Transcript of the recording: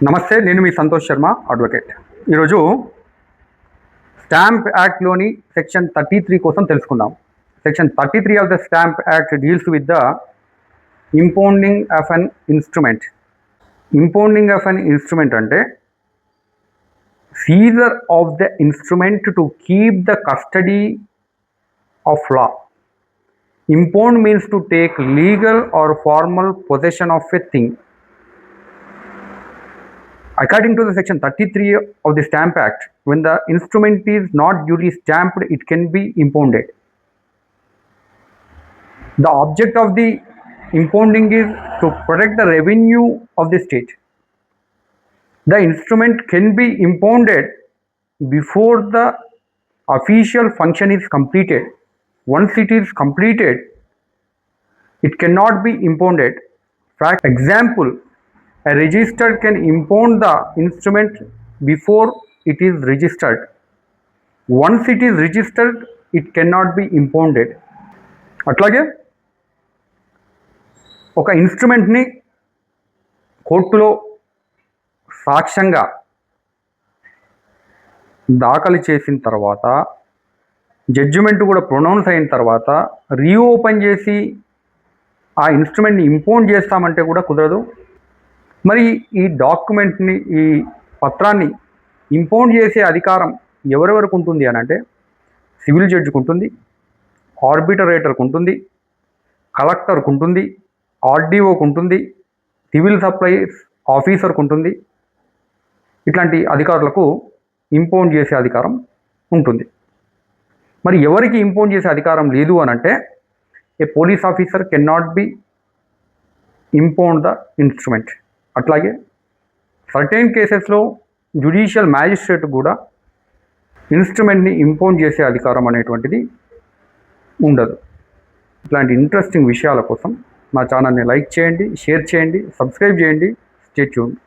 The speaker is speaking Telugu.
నమస్తే, నేను మీ సంతోష్ శర్మ, అడ్వకేట్. ఈరోజు స్టాంప్ యాక్ట్లోని సెక్షన్ 33 కోసం తెలుసుకుందాం. Section 33 of the stamp act deals with the impounding of an instrument. Impounding of an instrument అంటే seizure of the instrument to keep the custody of law. Impound means to take legal or formal possession of a thing. According to the section 33 of the Stamp Act, when the instrument is not duly stamped, it can be impounded. The object of the impounding is to protect the revenue of the state. The instrument can be impounded before the official function is completed. Once it is completed, it cannot be impounded. For example, a register can impound the instrument before it is registered. Once it is registered, it cannot be impounded. అట్లాగే ఒక ఇన్స్ట్రుమెంట్ని కోర్టులో సాక్ష్యంగా దాఖలు చేసిన తర్వాత, జడ్జిమెంట్ కూడా ప్రొనౌన్స్ అయిన తర్వాత రీఓపెన్ చేసి ఆ ఇన్స్ట్రుమెంట్ని ఇంపౌండ్ చేస్తామంటే కూడా కుదరదు. మరి ఈ డాక్యుమెంట్ని, ఈ పత్రాన్ని ఇంపౌండ్ చేసే అధికారం ఎవరెవరికి ఉంటుంది అని అంటే సివిల్ జడ్జికి ఉంటుంది, ఆర్బిటరేటర్కి ఉంటుంది, కలెక్టర్కి ఉంటుంది, ఆర్డీఓకి ఉంటుంది, సివిల్ సప్లైస్ ఆఫీసర్కి ఉంటుంది. ఇట్లాంటి అధికారులకు ఇంపౌండ్ చేసే అధికారం ఉంటుంది. మరి ఎవరికి ఇంపౌండ్ చేసే అధికారం లేదు అని అంటే ఏ police officer can not be impound the instrument. అట్లాగే సర్టెన్ కేసెస్లో జ్యుడిషియల్ మ్యాజిస్ట్రేట్ కూడా ఇన్స్ట్రుమెంట్ని ఇంపౌండ్ చేసే అధికారం అనేటువంటిది ఉండదు. ఇట్లాంటి ఇంట్రెస్టింగ్ విషయాల కోసం మా ఛానల్ని లైక్ చేయండి, షేర్ చేయండి, సబ్స్క్రైబ్ చేయండి. Stay tuned.